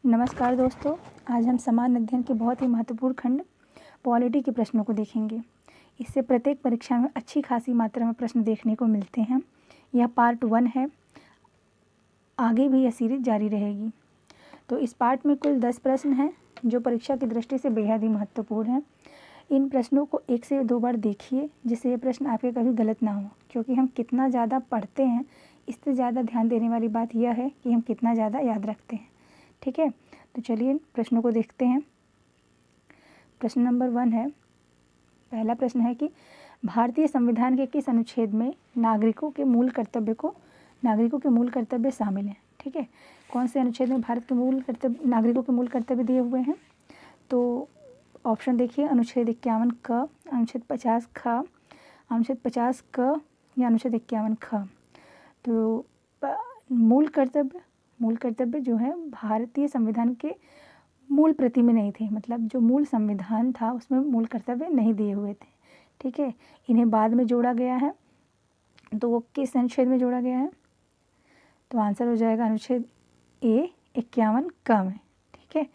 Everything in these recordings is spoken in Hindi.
नमस्कार दोस्तों, आज हम समान अध्ययन के बहुत ही महत्वपूर्ण खंड पॉलिटी के प्रश्नों को देखेंगे। इससे प्रत्येक परीक्षा में अच्छी खासी मात्रा में प्रश्न देखने को मिलते हैं। यह पार्ट 1 है, आगे भी यह सीरीज जारी रहेगी। तो इस पार्ट में कुल 10 प्रश्न हैं जो परीक्षा की दृष्टि से बेहद ही महत्वपूर्ण हैं। इन प्रश्नों को 1 से 2 बार देखिए जिससे ये प्रश्न आपके कभी गलत ना हो, क्योंकि हम कितना ज़्यादा पढ़ते हैं इससे ज़्यादा ध्यान देने वाली बात यह है कि हम कितना ज़्यादा याद रखते हैं। ठीक है, तो चलिए प्रश्नों को देखते हैं। प्रश्न नंबर 1 है, पहला प्रश्न है कि भारतीय संविधान के किस अनुच्छेद में नागरिकों के मूल कर्तव्य शामिल हैं। ठीक है, कौन से अनुच्छेद में नागरिकों के मूल कर्तव्य दिए हुए हैं। तो ऑप्शन देखिए, अनुच्छेद 51 क, अनुच्छेद 50 ख, अनुच्छेद 50 क या अनुच्छेद 51 ख। तो मूल कर्तव्य जो है भारतीय संविधान के मूल प्रति में नहीं थे, मतलब जो मूल संविधान था उसमें मूल कर्तव्य नहीं दिए हुए थे। ठीक है, इन्हें बाद में जोड़ा गया है। तो वो किस अनुच्छेद में जोड़ा गया है, तो आंसर हो जाएगा अनुच्छेद ए 51 क में। ठीक है,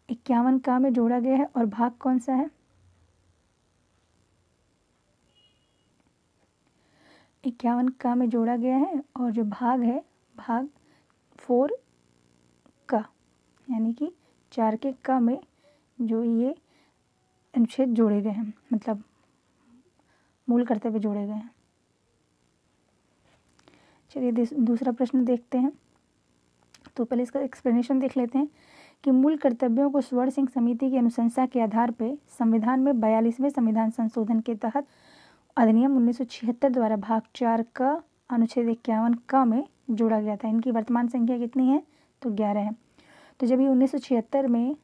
51 क में जोड़ा गया है। और भाग कौन सा है, 51 क में जोड़ा गया है। और जो भाग है, भाग 4 क, यानी कि 4 के क में जो ये अनुच्छेद जोड़े गए हैं, मतलब मूल कर्तव्य जोड़े गए हैं। चलिए दूसरा प्रश्न देखते हैं। तो पहले इसका एक्सप्लेनेशन देख लेते हैं कि मूल कर्तव्यों को स्वर्ण सिंह समिति की अनुशंसा के आधार पर संविधान में 42वें संविधान संशोधन के तहत अधिनियम 1976 द्वारा भाग 4 क अनुच्छेद 51 क में जोड़ा गया था। इनकी वर्तमान संख्या कितनी है, तो 11 है। तो जब ये 1976 में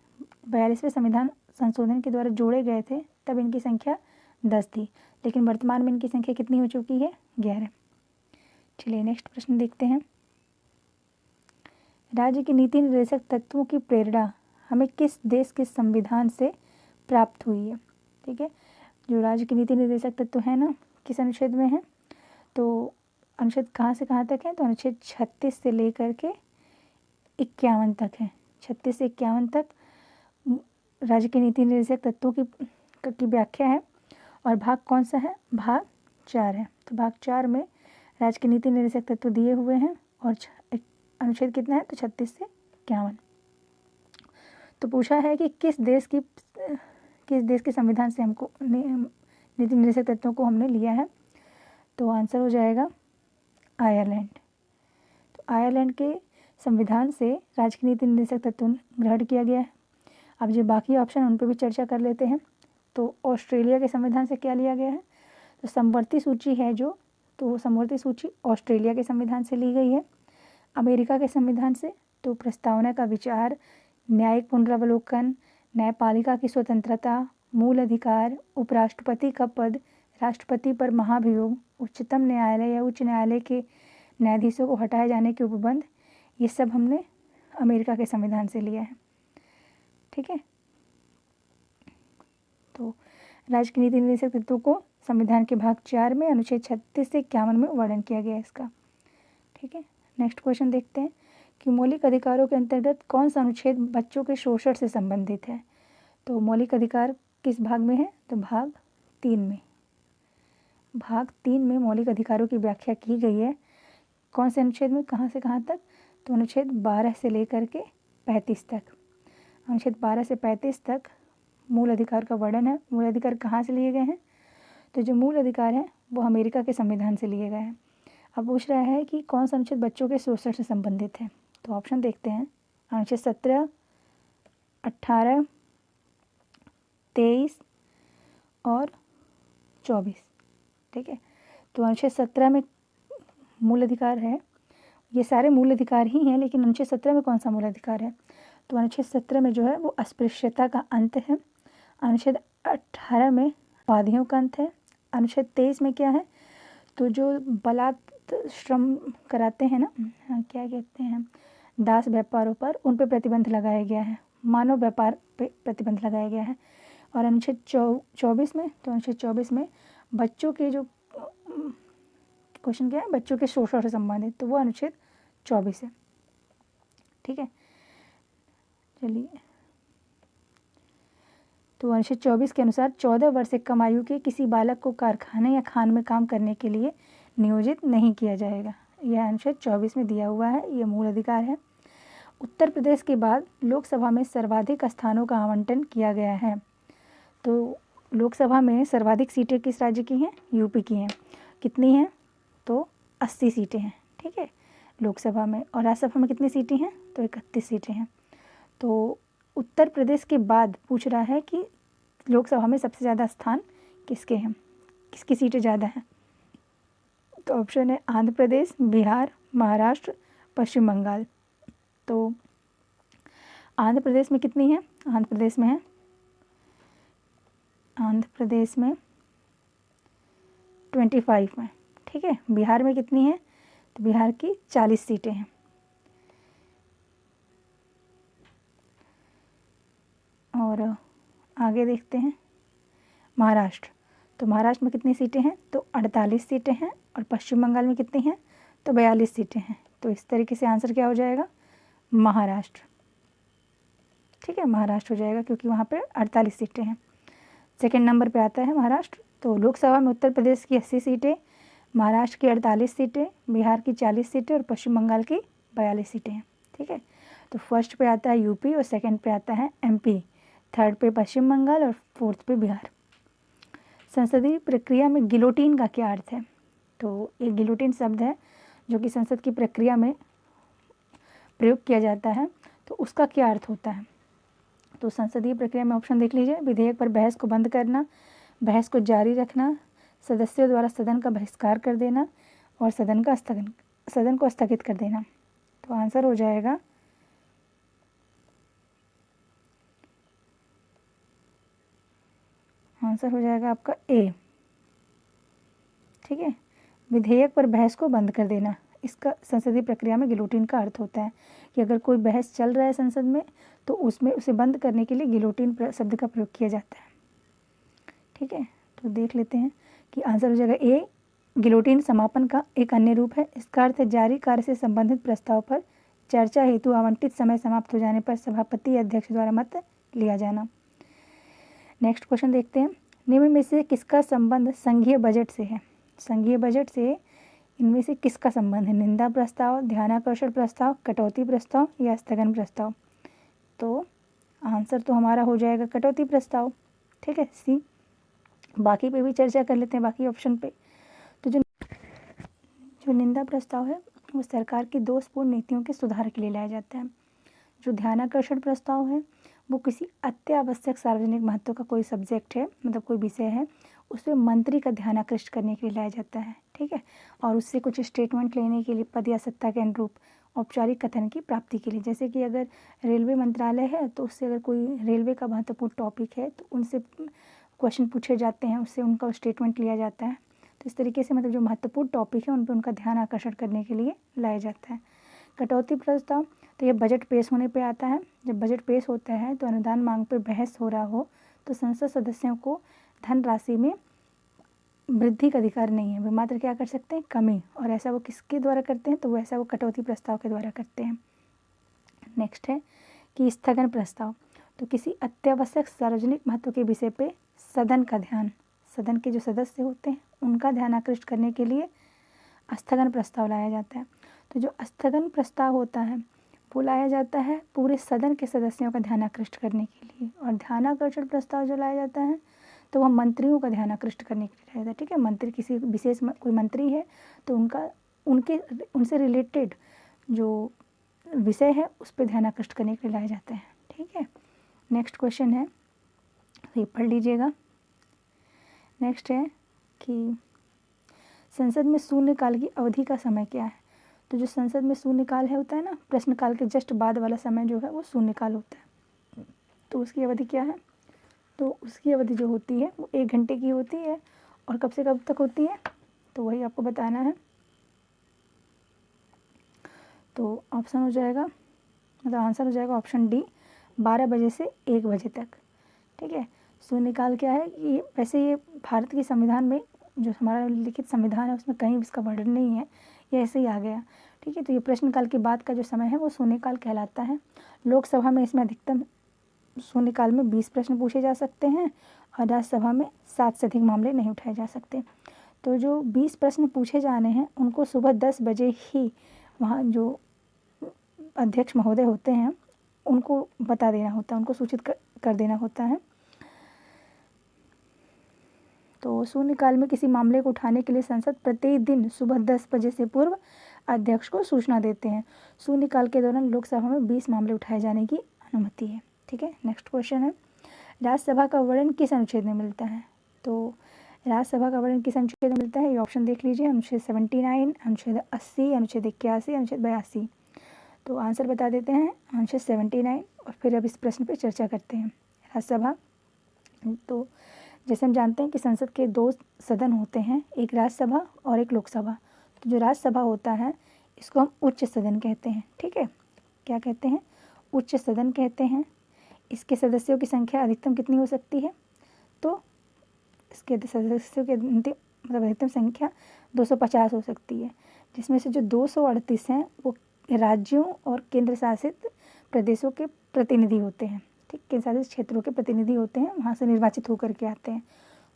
42वें संविधान संशोधन के द्वारा जोड़े गए थे तब इनकी संख्या 10 थी, लेकिन वर्तमान में इनकी संख्या कितनी हो चुकी है, 11। चलिए नेक्स्ट प्रश्न देखते हैं। राज्य के नीति निर्देशक तत्वों की प्रेरणा हमें किस देश के संविधान से प्राप्त हुई है। ठीक है, जो राज्य के नीति निर्देशक तत्व है ना, किस अनुच्छेद में है, तो अनुच्छेद कहाँ से कहाँ तक है, तो अनुच्छेद 36 से लेकर के 51 तक है। 36 से 51 तक राज्य के नीति निर्देशक तत्वों की व्याख्या है। और भाग कौन सा है, भाग 4 है। तो भाग 4 में राज्य के नीति निर्देशक तत्व दिए हुए हैं। और अनुच्छेद कितना है, तो 36 से 51। तो पूछा है कि किस देश के संविधान से हमको नीति निर्देशक तत्वों को हमने लिया है, तो आंसर हो जाएगा आयरलैंड। तो आयरलैंड के संविधान से राज्य की नीति निर्देशक तत्व ग्रहण किया गया है। अब जो बाकी ऑप्शन उन पर भी चर्चा कर लेते हैं। तो ऑस्ट्रेलिया के संविधान से क्या लिया गया है, तो समवर्ती सूची है जो, तो समवर्ती सूची ऑस्ट्रेलिया के संविधान से ली गई है। अमेरिका के संविधान से तो प्रस्तावना का विचार, न्यायिक पुनरावलोकन, न्यायपालिका की स्वतंत्रता, मूल अधिकार, उपराष्ट्रपति का पद, राष्ट्रपति पर महाभियोग, उच्चतम न्यायालय या उच्च न्यायालय के न्यायाधीशों को हटाए जाने के उपबंध, ये सब हमने अमेरिका के संविधान से लिया है। ठीक है, तो राज्य की नीति निर्देशक तत्वों को संविधान के भाग 4 में अनुच्छेद 36 से 51 में वर्णन किया गया है इसका। ठीक है, नेक्स्ट क्वेश्चन देखते हैं कि मौलिक अधिकारों के अंतर्गत कौन सा अनुच्छेद बच्चों के शोषण से संबंधित है। तो मौलिक अधिकार किस भाग में है, तो भाग 3 में। भाग 3 में मौलिक अधिकारों की व्याख्या की गई है। कौन से अनुच्छेद में, कहाँ से कहाँ तक, तो अनुच्छेद 12 से लेकर के 35 तक। अनुच्छेद 12 से 35 तक मूल अधिकार का वर्णन है। मूल अधिकार कहाँ से लिए गए हैं, तो जो मूल अधिकार हैं वो अमेरिका के संविधान से लिए गए हैं। अब पूछ रहा है कि कौन सा अनुच्छेद बच्चों के शोषण से संबंधित है। तो ऑप्शन देखते हैं, अनुच्छेद 17, 18, 23 और 24। ठीक है, तो अनुच्छेद 17 में मूल अधिकार है, ये सारे मूल अधिकार ही हैं, लेकिन अनुच्छेद 17 में कौन सा मूल अधिकार है, तो अनुच्छेद 17 में जो है वो अस्पृश्यता का अंत है। अनुच्छेद 18 में अपराधियों का अंत है। अनुच्छेद 23 में क्या है, तो जो बलात् श्रम कराते हैं ना, क्या कहते हैं, दास व्यापारों पर, उन पर प्रतिबंध लगाया गया है। मानव व्यापार पे प्रतिबंध लगाया गया है। और अनुच्छेद 24 में, तो अनुच्छेद 24 में बच्चों के जो क्वेश्चन क्या है, बच्चों के शोषण से संबंधित, तो वो अनुच्छेद 24 है। ठीक है, चलिए, तो अनुच्छेद 24 के अनुसार 14 वर्ष से कम आयु के किसी बालक को कारखाने या खान में काम करने के लिए नियोजित नहीं किया जाएगा। यह अनुच्छेद 24 में दिया हुआ है, यह मूल अधिकार है। उत्तर प्रदेश के बाद लोकसभा में सर्वाधिक स्थानों का आवंटन किया गया है। तो लोकसभा में सर्वाधिक सीटें किस राज्य की हैं? यूपी की हैं। कितनी हैं? तो 80 सीटें हैं, ठीक है, लोकसभा में। और राज्यसभा में कितनी सीटें हैं? तो 31 सीटें हैं। तो उत्तर प्रदेश के बाद पूछ रहा है कि लोकसभा में सबसे ज़्यादा स्थान किसके हैं, किसकी सीटें ज़्यादा हैं? तो ऑप्शन है आंध्र प्रदेश, बिहार, महाराष्ट्र, पश्चिम बंगाल। तो आंध्र प्रदेश में कितनी है? आंध्र प्रदेश में है, आंध्र प्रदेश में 25 में, ठीक है। बिहार में कितनी है? तो बिहार की 40 सीटें हैं। और आगे देखते हैं महाराष्ट्र। तो महाराष्ट्र में कितनी सीटें हैं? तो 48 सीटें हैं। और पश्चिम बंगाल में कितनी हैं? तो 42 सीटें हैं। तो इस तरीके से आंसर क्या हो जाएगा? महाराष्ट्र, ठीक है, महाराष्ट्र हो जाएगा, क्योंकि वहाँ पे 48 सीटें हैं। सेकंड नंबर पे आता है महाराष्ट्र। तो लोकसभा में उत्तर प्रदेश की 80 सीटें, महाराष्ट्र की 48 सीटें, बिहार की 40 सीटें और पश्चिम बंगाल की 42 सीटें हैं, ठीक है। तो फर्स्ट पे आता है यूपी और सेकंड पे आता है एमपी, थर्ड पे पश्चिम बंगाल और फोर्थ पे बिहार। संसदीय प्रक्रिया में गिलोटीन का क्या अर्थ है? तो ये गिलोटीन शब्द है जो कि संसद की प्रक्रिया में प्रयोग किया जाता है। तो उसका क्या अर्थ होता है? तो संसदीय प्रक्रिया में ऑप्शन देख लीजिए। विधेयक पर बहस को बंद करना, बहस को जारी रखना, सदस्यों द्वारा सदन का बहिष्कार कर देना और सदन को स्थगित कर देना। तो आंसर हो जाएगा आपका ए, ठीक है, विधेयक पर बहस को बंद कर देना। इसका संसदीय प्रक्रिया में गिलोटीन का अर्थ होता है कि अगर कोई बहस चल रहा है संसद में तो उसमें उसे बंद करने के लिए गिलोटीन शब्द का प्रयोग किया जाता है, ठीक है। तो देख लेते हैं कि आंसर हो जाएगा ए, गिलोटीन समापन का एक अन्य रूप है। इसका अर्थ है जारी कार्य से संबंधित प्रस्ताव पर चर्चा हेतु आवंटित समय समाप्त हो जाने पर सभापति या अध्यक्ष द्वारा मत लिया जाना। नेक्स्ट क्वेश्चन देखते हैं। निम्न में से किसका संबंध संघीय बजट से है? संघीय बजट से इनमें से किसका संबंध है? निंदा प्रस्ताव, ध्यानाकर्षण प्रस्ताव, कटौती प्रस्ताव या स्थगन प्रस्ताव? तो आंसर तो हमारा हो जाएगा कटौती प्रस्ताव, ठीक है, सी। बाकी पे भी चर्चा कर लेते हैं, बाकी ऑप्शन पे। तो जो निंदा प्रस्ताव है वो सरकार की दोषपूर्ण नीतियों के सुधार के लिए लाया जाता है। जो ध्यानाकर्षण प्रस्ताव है वो किसी अत्यावश्यक सार्वजनिक महत्व का कोई सब्जेक्ट है, मतलब कोई विषय है, उसमें मंत्री का ध्यान आकृष्ट करने के लिए लाया जाता है, ठीक है, और उससे कुछ स्टेटमेंट लेने के लिए पद या सत्ता के अनुरूप औपचारिक कथन की प्राप्ति के लिए। जैसे कि अगर रेलवे मंत्रालय है तो उससे अगर कोई रेलवे का महत्वपूर्ण टॉपिक है तो उनसे क्वेश्चन पूछे जाते हैं, उससे उनका स्टेटमेंट लिया जाता है। तो इस तरीके से मतलब जो महत्वपूर्ण टॉपिक है उन पर उनका ध्यान आकर्षण करने के लिए लाया जाता है। कटौती प्रस्ताव तो ये बजट पेश होने पे आता है। जब बजट पेश होता है तो अनुदान मांग पर बहस हो रहा हो तो संसद सदस्यों को धनराशि में वृद्धि का अधिकार नहीं है, वे मात्र क्या कर सकते हैं? कमी। और ऐसा वो किसके द्वारा करते हैं? तो वैसा वो कटौती प्रस्ताव के द्वारा करते हैं। नेक्स्ट है कि स्थगन प्रस्ताव, तो किसी अत्यावश्यक सार्वजनिक महत्व के विषय पे सदन का ध्यान, सदन के जो सदस्य होते हैं उनका ध्यान आकृष्ट करने के लिए स्थगन प्रस्ताव लाया जाता है। तो जो स्थगन प्रस्ताव होता है वो लाया जाता है पूरे सदन के सदस्यों का ध्यान आकृष्ट करने के लिए। और ध्यानाकर्षण प्रस्ताव जो लाया जाता है तो वह मंत्रियों का ध्यान आकृष्ट करने के लिए लाया जाता है, ठीक है। मंत्री किसी विशेष कोई मंत्री है तो उनसे रिलेटेड जो विषय है उस पर ध्यान आकृष्ट करने के लिए लाया जाता है, ठीक है। नेक्स्ट क्वेश्चन है, ये पढ़ लीजिएगा। नेक्स्ट है कि संसद में शून्यकाल की अवधि का समय क्या है? तो जो संसद में शून्यकाल है होता है ना, प्रश्नकाल के जस्ट बाद वाला समय जो है वो शून्यकाल होता है। तो उसकी अवधि क्या है? तो उसकी अवधि जो होती है वो 1 घंटे की होती है। और कब से कब तक होती है तो वही आपको बताना है। तो ऑप्शन हो जाएगा, मतलब आंसर हो जाएगा ऑप्शन डी, 12 बजे से 1 बजे तक, ठीक है। शून्यकाल क्या है? ये वैसे ये भारत के संविधान में जो हमारा लिखित संविधान है उसमें कहीं इसका वर्णन नहीं है, ये ऐसे ही आ गया। ठीक है। तो ये प्रश्नकाल के बाद का जो समय है वो शून्यकाल कहलाता है। लोकसभा में इसमें अधिकतम शून्यकाल में 20 प्रश्न पूछे जा सकते हैं और राज्यसभा में 7 से अधिक मामले नहीं उठाए जा सकते। तो जो 20 प्रश्न पूछे जाने हैं उनको सुबह 10 बजे ही वहाँ जो अध्यक्ष महोदय होते हैं उनको बता देना होता है, उनको सूचित कर देना होता है। तो शून्यकाल में किसी मामले को उठाने के लिए संसद प्रतिदिन सुबह 10 बजे से पूर्व अध्यक्ष को सूचना देते हैं। शून्यकाल के दौरान लोकसभा में 20 मामले उठाए जाने की अनुमति है। ठीक है। नेक्स्ट क्वेश्चन है, राज्यसभा का वर्णन किस अनुच्छेद में मिलता है? तो राज्यसभा का वर्णन किस अनुच्छेद में मिलता है ये ऑप्शन देख लीजिए, अनुच्छेद 79, अनुच्छेद 80, अनुच्छेद 81, अनुच्छेद 82। तो आंसर बता देते हैं अनुच्छेद 79 और फिर अब इस प्रश्न पर चर्चा करते हैं। राज्यसभा, तो जैसे हम जानते हैं कि संसद के 2 सदन होते हैं, एक राज्यसभा और एक लोकसभा। तो जो राज्यसभा होता है इसको हम उच्च सदन कहते हैं। ठीक है, क्या कहते हैं? उच्च सदन कहते हैं। इसके सदस्यों की संख्या अधिकतम कितनी हो सकती है? तो इसके सदस्यों की अधिकतम संख्या 250 हो सकती है, जिसमें से जो 238 हैं वो राज्यों और केंद्र शासित प्रदेशों के प्रतिनिधि होते हैं। ठीक, केंद्र शासित क्षेत्रों के प्रतिनिधि होते हैं, वहाँ से निर्वाचित होकर के आते हैं।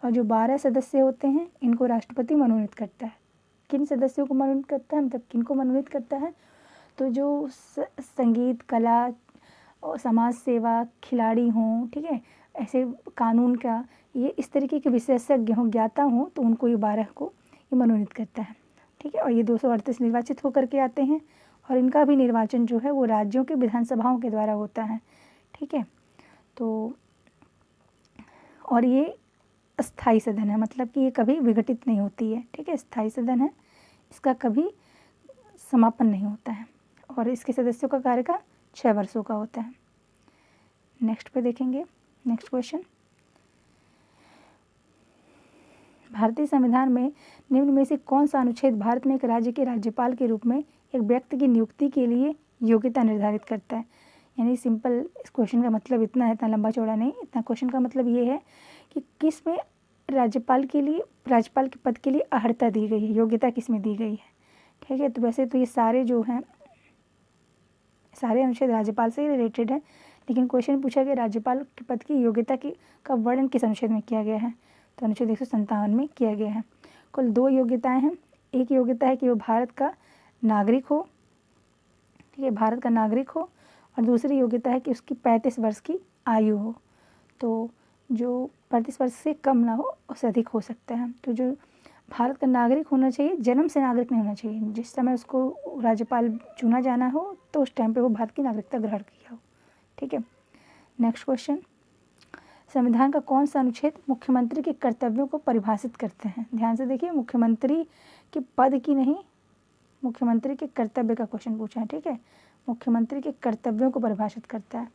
और जो 12 सदस्य होते हैं इनको राष्ट्रपति मनोनीत करता है। किन सदस्यों को मनोनीत करता है, मतलब किन को मनोनीत करता है? तो जो संगीत, कला और समाज सेवा, खिलाड़ी हों, ठीक है, ऐसे कानून का ये इस तरीके के विशेषज्ञ हों, ज्ञाता हों, तो उनको ये 12 को ये मनोनीत करता है। ठीक है, और ये 238 निर्वाचित होकर के आते हैं और इनका भी निर्वाचन जो है वो राज्यों के विधानसभाओं के द्वारा होता है। ठीक है, तो और ये अस्थाई सदन है, मतलब कि ये कभी विघटित नहीं होती है। ठीक है, स्थायी सदन है, इसका कभी समापन नहीं होता है और इसके सदस्यों का कार्यकाल 6 वर्षों का होता है। नेक्स्ट पे देखेंगे, नेक्स्ट क्वेश्चन, भारतीय संविधान में निम्न में से कौन सा अनुच्छेद भारत में एक राज्य के राज्यपाल के रूप में एक व्यक्ति की नियुक्ति के लिए योग्यता निर्धारित करता है? यानी सिंपल इस क्वेश्चन का मतलब इतना है, इतना लंबा चौड़ा नहीं, इतना क्वेश्चन का मतलब ये है कि किस में राज्यपाल के लिए, राज्यपाल के पद के लिए अर्हता दी गई है, योग्यता किस में दी गई है। ठीक है, तो वैसे तो ये सारे जो हैं सारे अनुच्छेद राज्यपाल से ही रिलेटेड है, लेकिन क्वेश्चन पूछा गया राज्यपाल के पद की योग्यता की का वर्णन किस अनुच्छेद में किया गया है? तो अनुच्छेद 157 में किया गया है। कुल 2 योग्यताएं हैं। एक योग्यता है कि वो भारत का नागरिक हो, ठीक है, भारत का नागरिक हो, और दूसरी योग्यता है कि उसकी 35 वर्ष की आयु हो। तो जो 35 वर्ष से कम ना हो, उससे अधिक हो सकता है। तो जो भारत का नागरिक होना चाहिए, जन्म से नागरिक नहीं होना चाहिए। जिस समय उसको राज्यपाल चुना जाना हो तो उस टाइम पे वो भारत की नागरिकता ग्रहण किया हो। ठीक है, नेक्स्ट क्वेश्चन, संविधान का कौन सा अनुच्छेद मुख्यमंत्री के कर्तव्यों को परिभाषित करते हैं? ध्यान से देखिए, मुख्यमंत्री के पद की नहीं, मुख्यमंत्री के कर्तव्य का क्वेश्चन पूछा है। ठीक है, मुख्यमंत्री के कर्तव्यों को परिभाषित करता है।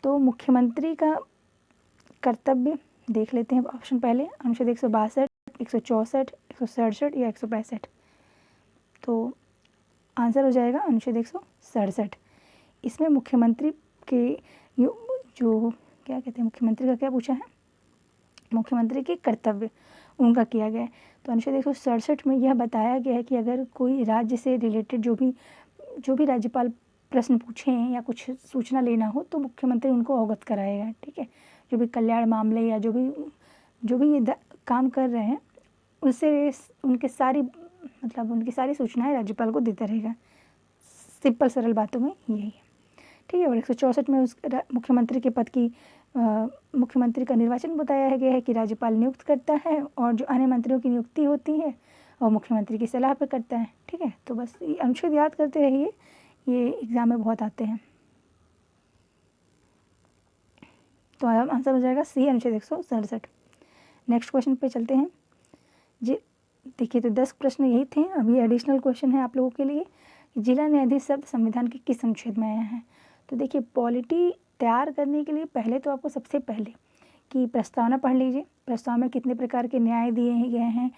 तो मुख्यमंत्री का कर्तव्य देख लेते हैं ऑप्शन पहले, अनुच्छेद 162, 164, 167 या 165। तो आंसर हो जाएगा अनुच्छेद 167। इसमें मुख्यमंत्री के जो क्या कहते हैं, मुख्यमंत्री का क्या पूछा है? मुख्यमंत्री के कर्तव्य उनका किया गया है। तो अनुच्छेद 167 में यह बताया गया है कि अगर कोई राज्य से रिलेटेड जो भी राज्यपाल प्रश्न पूछें या कुछ सूचना लेना हो तो मुख्यमंत्री उनको अवगत कराएगा। ठीक है, जो भी कल्याण मामले या जो भी ये काम कर रहे हैं उससे उनकी सारी सूचनाएं राज्यपाल को देता रहेगा। सिंपल सरल बातों में यही है। ठीक है, और 164 में उस मुख्यमंत्री के पद की मुख्यमंत्री का निर्वाचन बताया गया है कि राज्यपाल नियुक्त करता है और जो अन्य मंत्रियों की नियुक्ति होती है और मुख्यमंत्री की सलाह पर करता है। ठीक है, तो बस ये अनुच्छेद याद करते रहिए, ये एग्जाम में बहुत आते हैं। तो आंसर हो जाएगा सी, अनुच्छेद 167। नेक्स्ट क्वेश्चन पे चलते हैं जी। देखिए, तो 10 प्रश्न यही थे। अभी एडिशनल क्वेश्चन है आप लोगों के लिए, जिला न्यायाधीश शब्द संविधान के किस अनुच्छेद में आया है? तो देखिए, पॉलिटी तैयार करने के लिए पहले तो आपको सबसे पहले कि प्रस्तावना पढ़ लीजिए। प्रस्ताव में कितने प्रकार के न्याय दिए गए हैं,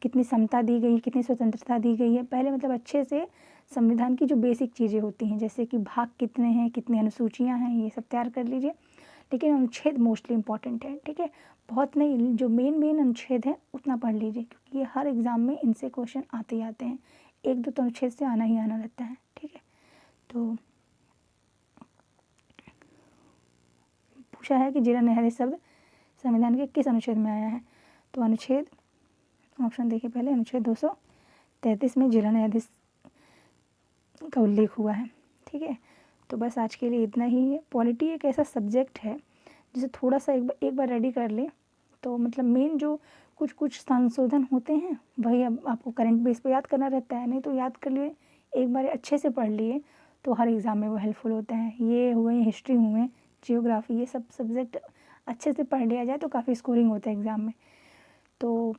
कितनी समता दी गई है, कितनी स्वतंत्रता दी गई है। पहले मतलब अच्छे से संविधान की जो बेसिक चीज़ें होती हैं, जैसे कि भाग कितने हैं, कितनी अनुसूचियाँ हैं, ये सब तैयार कर लीजिए। लेकिन अनुच्छेद मोस्टली इंपॉर्टेंट है। ठीक है, बहुत नहीं, जो मेन अनुच्छेद है उतना पढ़ लीजिए, क्योंकि ये हर एग्ज़ाम में इनसे क्वेश्चन आते ही आते हैं। एक दो तो अनुच्छेद से आना ही आना रहता है, ठीक है। तो पूछा है कि जिला न्यायाधीश शब्द संविधान के किस अनुच्छेद में आया है, तो अनुच्छेद, ऑप्शन देखिए पहले, अनुच्छेद 233 में जिला न्यायाधीश का उल्लेख हुआ है, ठीक है। तो बस आज के लिए इतना ही है। पॉलिटी एक ऐसा सब्जेक्ट है जिसे थोड़ा सा एक बार रेडी कर ले तो मतलब मेन जो कुछ कुछ संशोधन होते हैं वही अब आपको करंट बेस पे याद करना रहता है, नहीं तो याद कर लिए, एक बार अच्छे से पढ़ लिए तो हर एग्ज़ाम में वो हेल्पफुल होता है। ये हुए हिस्ट्री, हुए जियोग्राफी, ये सब सब्जेक्ट अच्छे से पढ़ लिया जाए तो काफ़ी स्कोरिंग होता है एग्ज़ाम में। तो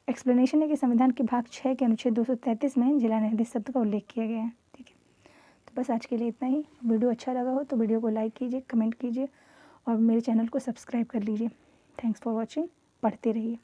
एक्सप्लेनेशन है कि संविधान के भाग 6 के अनुच्छेद 233 में जिला न्यायाधीश शब्द का उल्लेख किया गया है, ठीक है। तो बस आज के लिए इतना ही। वीडियो अच्छा लगा हो तो वीडियो को लाइक कीजिए, कमेंट कीजिए और मेरे चैनल को सब्सक्राइब कर लीजिए। Thanks for watching. पढ़ते रहिए।